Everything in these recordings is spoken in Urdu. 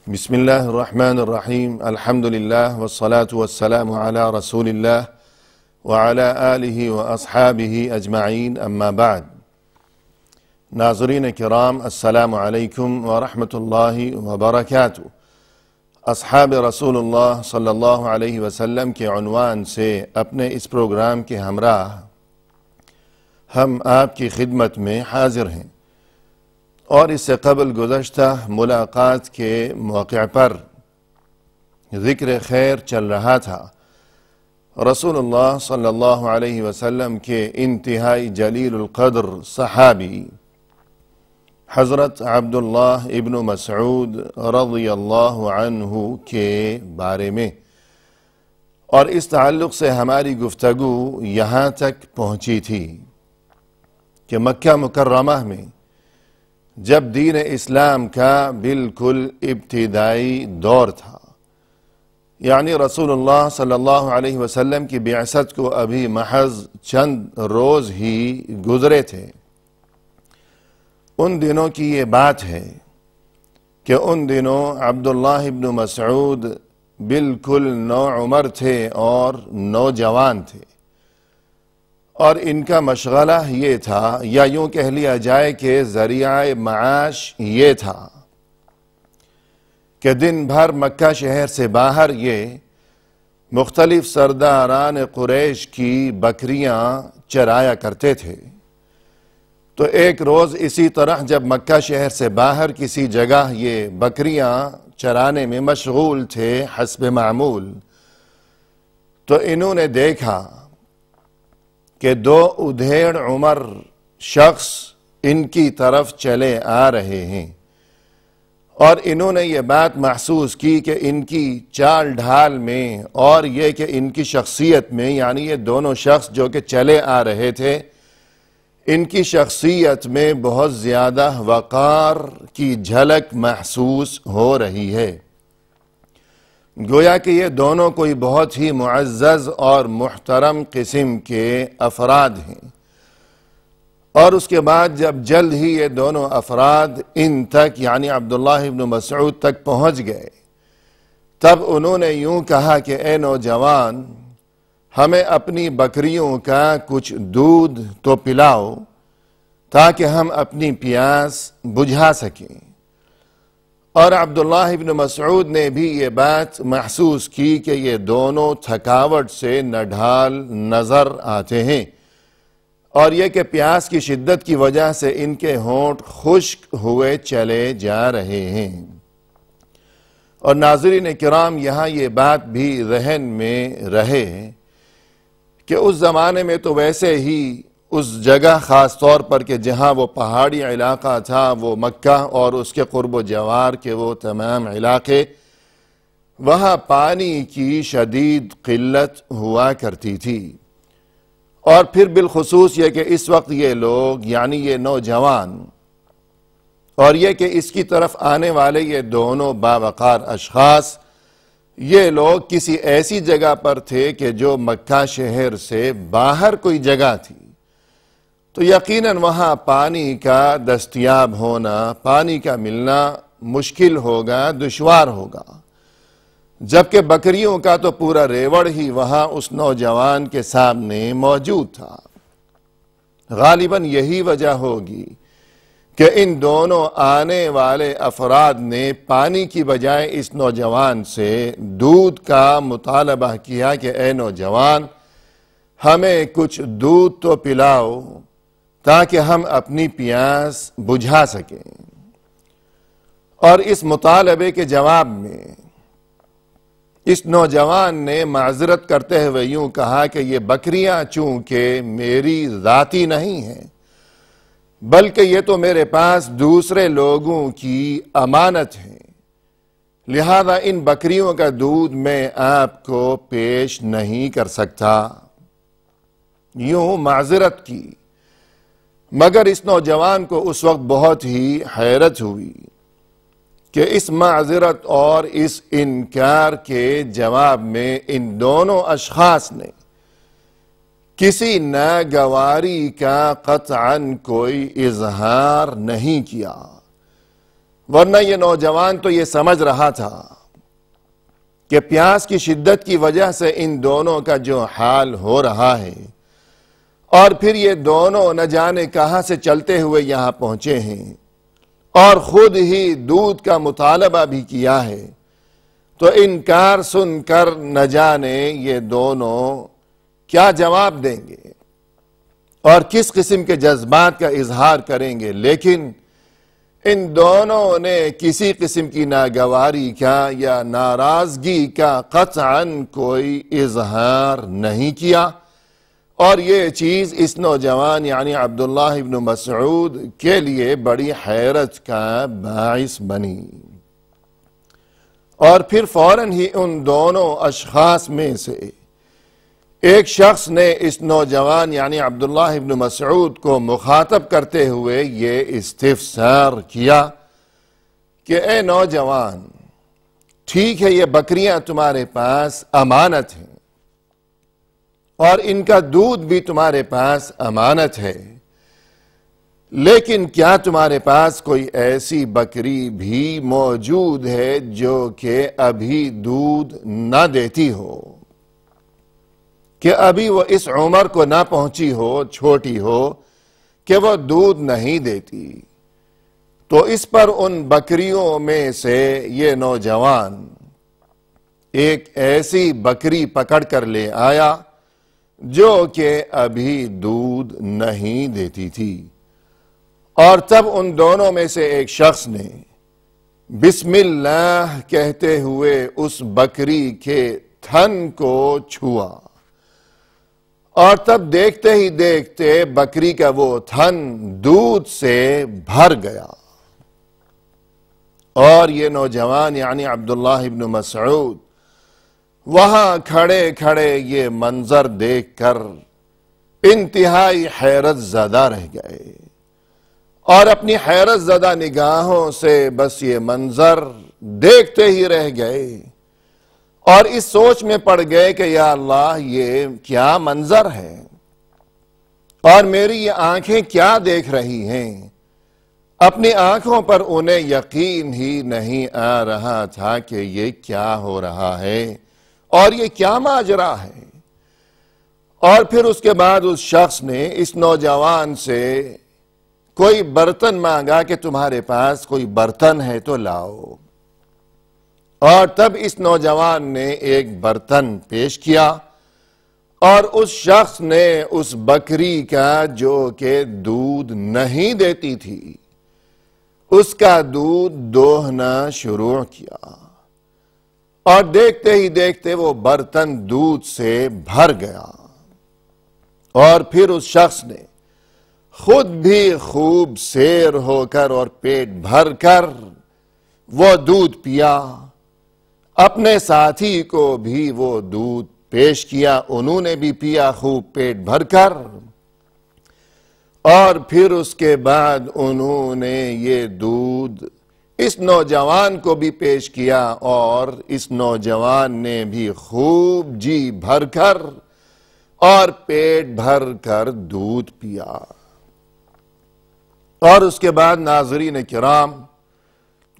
بسم الله الرحمن الرحيم الحمد لله والصلاة والسلام على رسول الله وعلى آله وأصحابه أجمعين أما بعد. ناظرین کرام، السلام علیکم ورحمۃ اللہ وبرکاتہ. اصحاب رسول اللہ صلی اللہ علیہ وسلم کے عنوان سے اپنے اس پروگرام کے ہمراہ ہم آپ کی خدمت میں حاضر ہیں، اور اس سے قبل گزشتہ ملاقات کے موقع پر ذکر خیر چل رہا تھا رسول اللہ صلی اللہ علیہ وسلم کے انتہائی جلیل القدر صحابی حضرت عبداللہ ابن مسعود رضی اللہ عنہ کے بارے میں، اور اس تعلق سے ہماری گفتگو یہاں تک پہنچی تھی کہ مکہ مکرمہ میں جب دین اسلام کا بالکل ابتدائی دور تھا، یعنی رسول اللہ صلی اللہ علیہ وسلم کی بعثت کو ابھی محض چند روز ہی گزرے تھے، ان دنوں کی یہ بات ہے کہ ان دنوں عبداللہ ابن مسعود بالکل نوعمر تھے اور نوجوان تھے، اور ان کا مشغلہ یہ تھا، یا یوں کہہ لیا جائے کہ ذریعہ معاش یہ تھا کہ دن بھر مکہ شہر سے باہر یہ مختلف سرداران قریش کی بکریاں چرایا کرتے تھے. تو ایک روز اسی طرح جب مکہ شہر سے باہر کسی جگہ یہ بکریاں چرانے میں مشغول تھے حسب معمول، تو انہوں نے دیکھا کہ دو ادھیڑ عمر شخص ان کی طرف چلے آ رہے ہیں، اور انہوں نے یہ بات محسوس کی کہ ان کی چال ڈھال میں اور یہ کہ ان کی شخصیت میں، یعنی یہ دونوں شخص جو کہ چلے آ رہے تھے، ان کی شخصیت میں بہت زیادہ وقار کی جھلک محسوس ہو رہی ہے، گویا کہ یہ دونوں کوئی بہت ہی معزز اور محترم قسم کے افراد ہیں. اور اس کے بعد جب جلد ہی یہ دونوں افراد ان تک، یعنی عبداللہ ابن مسعود تک پہنچ گئے، تب انہوں نے یوں کہا کہ اے نوجوان، ہمیں اپنی بکریوں کا کچھ دودھ تو پلاؤ تاکہ ہم اپنی پیاس بجھا سکیں. اور عبداللہ ابن مسعود نے بھی یہ بات محسوس کی کہ یہ دونوں تھکاوٹ سے نڈھال نظر آتے ہیں، اور یہ کہ پیاس کی شدت کی وجہ سے ان کے ہونٹ خشک ہوئے چلے جا رہے ہیں. اور ناظرین کرام، یہاں یہ بات بھی ذہن میں رہے کہ اس زمانے میں تو ویسے ہی اس جگہ خاص طور پر کہ جہاں وہ پہاڑی علاقہ تھا، وہ مکہ اور اس کے قرب و جوار کے وہ تمام علاقے، وہاں پانی کی شدید قلت ہوا کرتی تھی. اور پھر بالخصوص یہ کہ اس وقت یہ لوگ، یعنی یہ نوجوان اور یہ کہ اس کی طرف آنے والے یہ دونوں باوقار اشخاص، یہ لوگ کسی ایسی جگہ پر تھے کہ جو مکہ شہر سے باہر کوئی جگہ تھی، تو یقیناً وہاں پانی کا دستیاب ہونا، پانی کا ملنا مشکل ہوگا، دشوار ہوگا، جبکہ بکریوں کا تو پورا ریوڑ ہی وہاں اس نوجوان کے سامنے موجود تھا. غالباً یہی وجہ ہوگی کہ ان دونوں آنے والے افراد نے پانی کی بجائے اس نوجوان سے دودھ کا مطالبہ کیا کہ اے نوجوان، ہمیں کچھ دودھ تو پلاؤ تاکہ ہم اپنی پیاس بجھا سکیں. اور اس مطالبے کے جواب میں اس نوجوان نے معذرت کرتے ہوئے یوں کہا کہ یہ بکریاں چونکہ میری ذاتی نہیں ہیں، بلکہ یہ تو میرے پاس دوسرے لوگوں کی امانت ہے، لہذا ان بکریوں کا دودھ میں آپ کو پیش نہیں کر سکتا. یوں معذرت کی، مگر اس نوجوان کو اس وقت بہت ہی حیرت ہوئی کہ اس معذرت اور اس انکار کے جواب میں ان دونوں اشخاص نے کسی ناگواری کا قطعاً کوئی اظہار نہیں کیا، ورنہ یہ نوجوان تو یہ سمجھ رہا تھا کہ پیاس کی شدت کی وجہ سے ان دونوں کا جو حال ہو رہا ہے، اور پھر یہ دونوں نہ جانے کہاں سے چلتے ہوئے یہاں پہنچے ہیں اور خود ہی دودھ کا مطالبہ بھی کیا ہے، تو انکار سن کر نہ جانے یہ دونوں کیا جواب دیں گے اور کس قسم کے جذبات کا اظہار کریں گے۔ لیکن ان دونوں نے کسی قسم کی ناگواری کا یا ناراضگی کا قطعاً کوئی اظہار نہیں کیا، اور یہ چیز اس نوجوان یعنی عبداللہ ابن مسعود کے لیے بڑی حیرت کا باعث بنی۔ اور پھر فوراً ہی ان دونوں اشخاص میں سے ایک شخص نے اس نوجوان یعنی عبداللہ ابن مسعود کو مخاطب کرتے ہوئے یہ استفسار کیا کہ اے نوجوان، ٹھیک ہے یہ بکریاں تمہارے پاس امانت ہیں اور ان کا دودھ بھی تمہارے پاس امانت ہے، لیکن کیا تمہارے پاس کوئی ایسی بکری بھی موجود ہے جو کہ ابھی دودھ نہ دیتی ہو، کہ ابھی وہ اس عمر کو نہ پہنچی ہو، چھوٹی ہو کہ وہ دودھ نہیں دیتی؟ تو اس پر ان بکریوں میں سے یہ نوجوان ایک ایسی بکری پکڑ کر لے آیا جو کہ ابھی دودھ نہیں دیتی تھی، اور تب ان دونوں میں سے ایک شخص نے بسم اللہ کہتے ہوئے اس بکری کے تھن کو چھوا، اور تب دیکھتے ہی دیکھتے بکری کا وہ تھن دودھ سے بھر گیا۔ اور یہ نوجوان یعنی عبداللہ ابن مسعود وہاں کھڑے کھڑے یہ منظر دیکھ کر انتہائی حیرت زدہ رہ گئے، اور اپنی حیرت زدہ نگاہوں سے بس یہ منظر دیکھتے ہی رہ گئے، اور اس سوچ میں پڑ گئے کہ یا اللہ یہ کیا منظر ہے، اور میری یہ آنکھیں کیا دیکھ رہی ہیں۔ اپنی آنکھوں پر انہیں یقین ہی نہیں آ رہا تھا کہ یہ کیا ہو رہا ہے اور یہ کیا ماجرا ہے۔ اور پھر اس کے بعد اس شخص نے اس نوجوان سے کوئی برتن مانگا کہ تمہارے پاس کوئی برتن ہے تو لاؤ، اور تب اس نوجوان نے ایک برتن پیش کیا، اور اس شخص نے اس بکری کا جو کہ دودھ نہیں دیتی تھی اس کا دودھ دوہنا شروع کیا، اور دیکھتے ہی دیکھتے وہ برتن دودھ سے بھر گیا، اور پھر اس شخص نے خود بھی خوب سیر ہو کر اور پیٹ بھر کر وہ دودھ پیا، اپنے ساتھی کو بھی وہ دودھ پیش کیا، انہوں نے بھی پیا خوب پیٹ بھر کر، اور پھر اس کے بعد انہوں نے یہ دودھ اس نوجوان کو بھی پیش کیا، اور اس نوجوان نے بھی خوب جی بھر کر اور پیٹ بھر کر دودھ پیا۔ اور اس کے بعد ناظرین کرام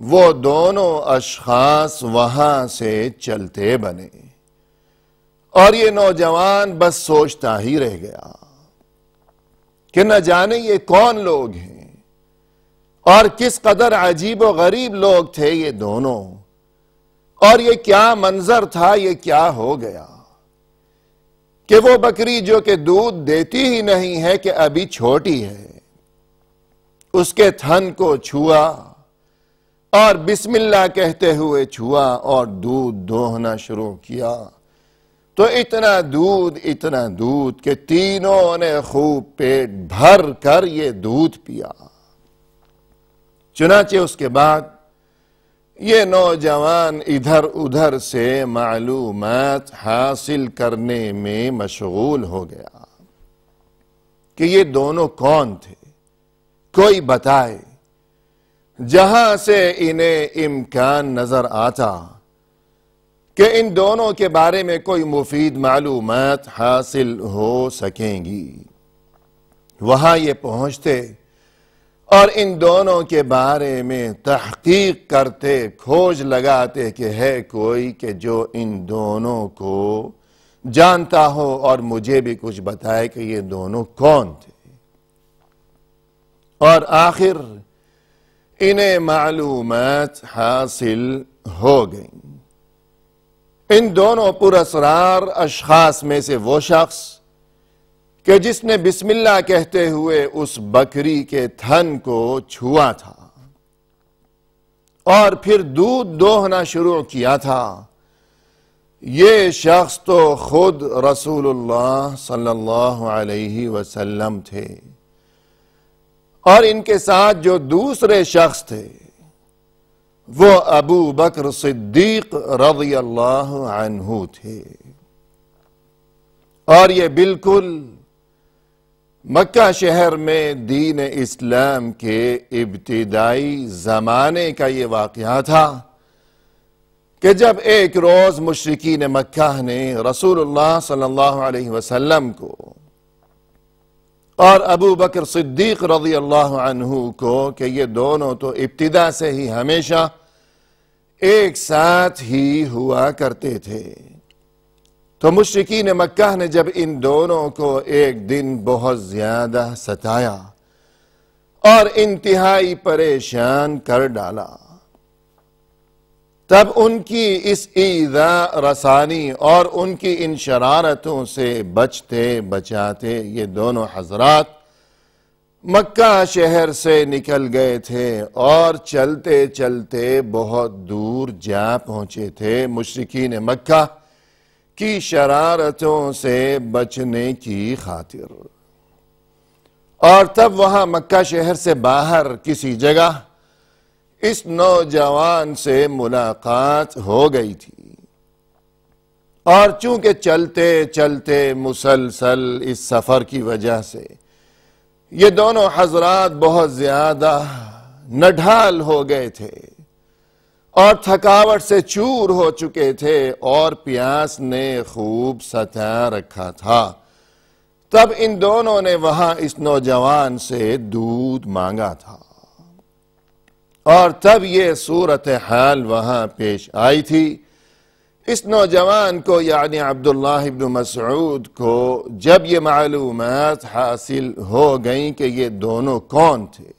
وہ دونوں اشخاص وہاں سے چلتے بنے، اور یہ نوجوان بس سوچتا ہی رہ گیا کہ نہ جانے یہ کون لوگ ہیں اور کس قدر عجیب و غریب لوگ تھے یہ دونوں، اور یہ کیا منظر تھا، یہ کیا ہو گیا کہ وہ بکری جو کہ دودھ دیتی ہی نہیں ہے کہ ابھی چھوٹی ہے، اس کے تھن کو چھوا اور بسم اللہ کہتے ہوئے چھوا اور دودھ دوہنا شروع کیا، تو اتنا دودھ کہ تینوں نے خوب پیٹ بھر کر یہ دودھ پیا۔ چنانچہ اس کے بعد یہ نوجوان ادھر ادھر سے معلومات حاصل کرنے میں مشغول ہو گیا کہ یہ دونوں کون تھے، کوئی بتائے جہاں سے انہیں امکان نظر آتا کہ ان دونوں کے بارے میں کوئی مفید معلومات حاصل ہو سکیں گی۔ وہاں یہ پہنچتے اور ان دونوں کے بارے میں تحقیق کرتے، کھوج لگاتے کہ ہے کوئی کہ جو ان دونوں کو جانتا ہو اور مجھے بھی کچھ بتائے کہ یہ دونوں کون تھے۔ اور آخر انہیں معلومات حاصل ہو گئیں۔ ان دونوں پراسرار اشخاص میں سے وہ شخص کہ جس نے بسم اللہ کہتے ہوئے اس بکری کے تھن کو چھوا تھا اور پھر دودھ دوہنا شروع کیا تھا، یہ شخص تو خود رسول اللہ صلی اللہ علیہ وسلم تھے، اور ان کے ساتھ جو دوسرے شخص تھے وہ ابو بکر صدیق رضی اللہ عنہ تھے۔ اور یہ بالکل مکہ شہر میں دین اسلام کے ابتدائی زمانے کا یہ واقعہ تھا کہ جب ایک روز مشرکین مکہ نے رسول اللہ صلی اللہ علیہ وسلم کو اور ابو بکر صدیق رضی اللہ عنہ کو کہ یہ دونوں تو ابتدا سے ہی ہمیشہ ایک ساتھ ہی ہوا کرتے تھے، تو مشرکین مکہ نے جب ان دونوں کو ایک دن بہت زیادہ ستایا اور انتہائی پریشان کر ڈالا، تب ان کی اس ایذاء رسانی اور ان کی ان شرارتوں سے بچتے بچاتے یہ دونوں حضرات مکہ شہر سے نکل گئے تھے اور چلتے چلتے بہت دور جا پہنچے تھے مشرکین مکہ کی شرارتوں سے بچنے کی خاطر۔ اور تب وہاں مکہ شہر سے باہر کسی جگہ اس نوجوان سے ملاقات ہو گئی تھی، اور چونکہ چلتے چلتے مسلسل اس سفر کی وجہ سے یہ دونوں حضرات بہت زیادہ نڈھال ہو گئے تھے اور تھکاوٹ سے چور ہو چکے تھے اور پیاس نے خوب ستا رکھا تھا، تب ان دونوں نے وہاں اس نوجوان سے دودھ مانگا تھا، اور تب یہ صورتحال وہاں پیش آئی تھی۔ اس نوجوان کو یعنی عبداللہ ابن مسعود کو جب یہ معلومات حاصل ہو گئیں کہ یہ دونوں کون تھے،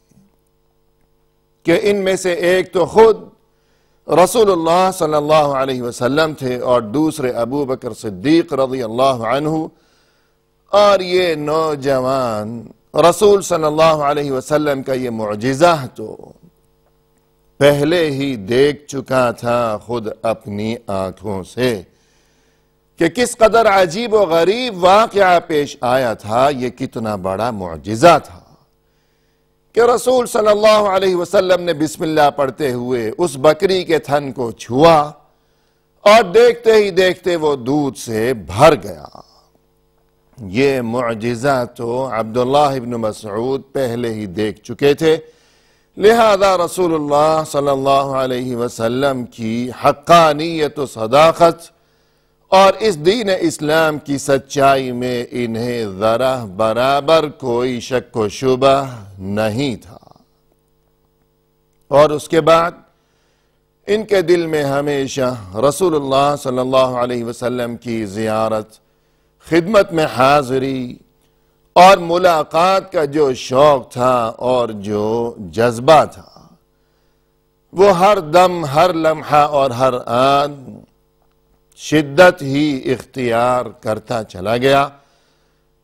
کہ ان میں سے ایک تو خود رسول اللہ صلی اللہ علیہ وسلم تھے اور دوسرے ابو بکر صدیق رضی اللہ عنہ، اور یہ نوجوان رسول صلی اللہ علیہ وسلم کا یہ معجزہ تو پہلے ہی دیکھ چکا تھا خود اپنی آنکھوں سے کہ کس قدر عجیب و غریب واقعہ پیش آیا تھا، یہ کتنا بڑا معجزہ تھا کہ رسول صلی اللہ علیہ وسلم نے بسم اللہ پڑھتے ہوئے اس بکری کے تھن کو چھوا اور دیکھتے ہی دیکھتے وہ دودھ سے بھر گیا۔ یہ معجزہ تو عبداللہ ابن مسعود پہلے ہی دیکھ چکے تھے، لہذا رسول اللہ صلی اللہ علیہ وسلم کی حقانیت و صداقت اور اس دین اسلام کی سچائی میں انہیں ذرا برابر کوئی شک و شبہ نہیں تھا، اور اس کے بعد ان کے دل میں ہمیشہ رسول اللہ صلی اللہ علیہ وسلم کی زیارت، خدمت میں حاضری اور ملاقات کا جو شوق تھا اور جو جذبہ تھا، وہ ہر دم، ہر لمحہ اور ہر آن شدت ہی اختیار کرتا چلا گیا،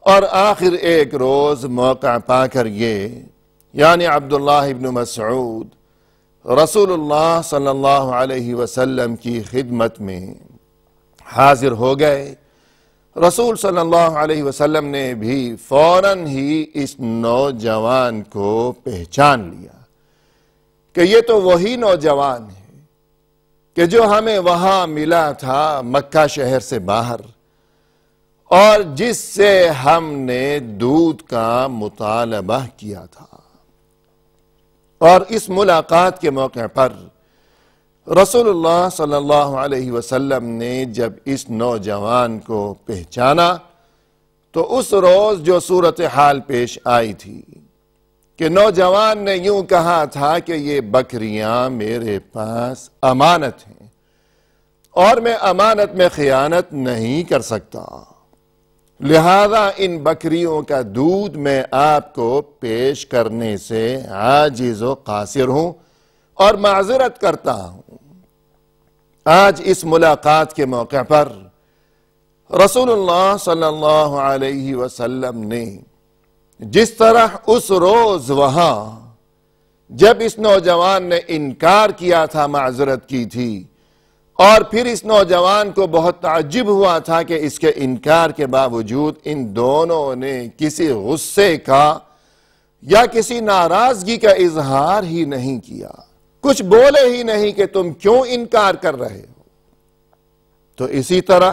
اور آخر ایک روز موقع پا کر یہ یعنی عبداللہ ابن مسعود رسول اللہ صلی اللہ علیہ وسلم کی خدمت میں حاضر ہو گئے۔ رسول صلی اللہ علیہ وسلم نے بھی فوراً ہی اس نوجوان کو پہچان لیا کہ یہ تو وہی نوجوان ہے کہ جو ہمیں وہاں ملا تھا مکہ شہر سے باہر، اور جس سے ہم نے دودھ کا مطالبہ کیا تھا۔ اور اس ملاقات کے موقع پر رسول اللہ صلی اللہ علیہ وسلم نے جب اس نوجوان کو پہچانا تو اس روز جو صورتحال پیش آئی تھی کہ نوجوان نے یوں کہا تھا کہ یہ بکریاں میرے پاس امانت ہیں اور میں امانت میں خیانت نہیں کر سکتا، لہذا ان بکریوں کا دودھ میں آپ کو پیش کرنے سے عاجز و قاصر ہوں اور معذرت کرتا ہوں۔ آج اس ملاقات کے موقع پر رسول اللہ صلی اللہ علیہ وسلم نے جس طرح اس روز وہاں جب اس نوجوان نے انکار کیا تھا، معذرت کی تھی، اور پھر اس نوجوان کو بہت تعجب ہوا تھا کہ اس کے انکار کے باوجود ان دونوں نے کسی غصے کا یا کسی ناراضگی کا اظہار ہی نہیں کیا، کچھ بولے ہی نہیں کہ تم کیوں انکار کر رہے ہو۔ تو اسی طرح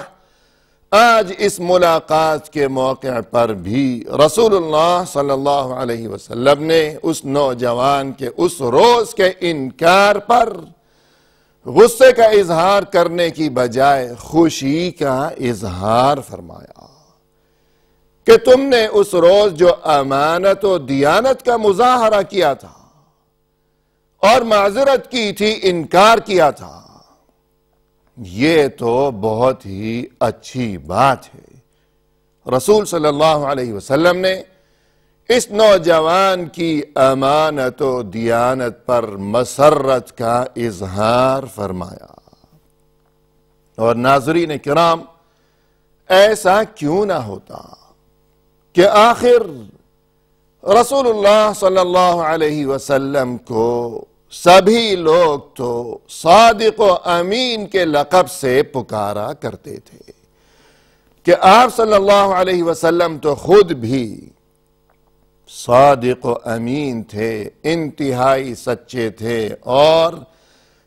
آج اس ملاقات کے موقع پر بھی رسول اللہ صلی اللہ علیہ وسلم نے اس نوجوان کے اس روز کے انکار پر غصے کا اظہار کرنے کی بجائے خوشی کا اظہار فرمایا کہ تم نے اس روز جو امانت و دیانت کا مظاہرہ کیا تھا اور معذرت کی تھی، انکار کیا تھا، یہ تو بہت ہی اچھی بات ہے۔ رسول صلی اللہ علیہ وسلم نے اس نوجوان کی امانت و دیانت پر مسرت کا اظہار فرمایا۔ اور ناظرین کرام، ایسا کیوں نہ ہوتا کہ آخر رسول اللہ صلی اللہ علیہ وسلم کو سبھی لوگ تو صادق و امین کے لقب سے پکارا کرتے تھے کہ آپ صلی اللہ علیہ وسلم تو خود بھی صادق و امین تھے، انتہائی سچے تھے اور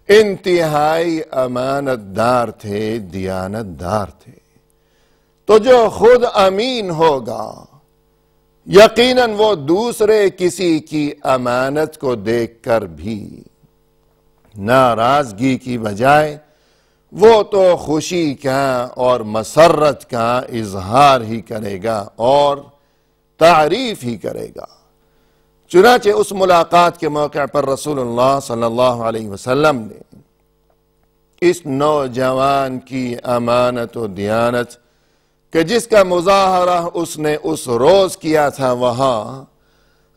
انتہائی امانت دار تھے، دیانت دار تھے۔ تو جو خود امین ہوگا یقیناً وہ دوسرے کسی کی امانت کو دیکھ کر بھی ناراضگی کی بجائے وہ تو خوشی کا اور مسرت کا اظہار ہی کرے گا اور تعریف ہی کرے گا۔ چنانچہ اس ملاقات کے موقع پر رسول اللہ صلی اللہ علیہ وسلم نے اس نوجوان کی امانت و دیانت کہ جس کا مظاہرہ اس نے اس روز کیا تھا، وہاں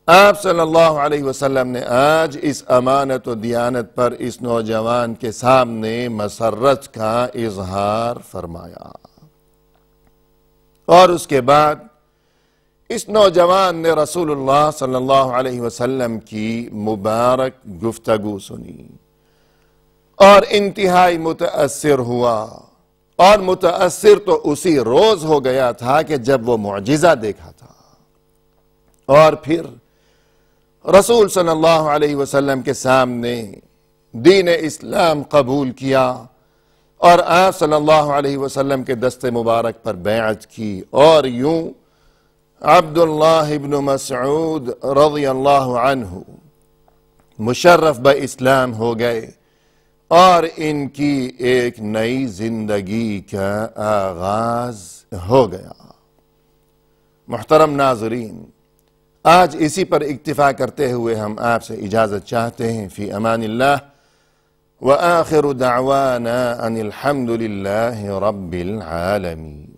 آپ صلی اللہ علیہ وسلم نے آج اس امانت و دیانت پر اس نوجوان کے سامنے مسرت کا اظہار فرمایا۔ اور اس کے بعد اس نوجوان نے رسول اللہ صلی اللہ علیہ وسلم کی مبارک گفتگو سنی اور انتہائی متاثر ہوا، اور متاثر تو اسی روز ہو گیا تھا کہ جب وہ معجزہ دیکھا تھا، اور پھر رسول صلی اللہ علیہ وسلم کے سامنے دین اسلام قبول کیا اور آپ صلی اللہ علیہ وسلم کے دست مبارک پر بیعت کی، اور یوں عبداللہ ابن مسعود رضی اللہ عنہ مشرف باسلام ہو گئے اور ان کی ایک نئی زندگی کا آغاز ہو گیا۔ محترم ناظرین، آج اسی پر اکتفا کرتے ہوئے ہم آپ سے اجازت چاہتے ہیں۔ فی امان اللہ، وآخر دعوانا ان الحمد للہ رب العالمین۔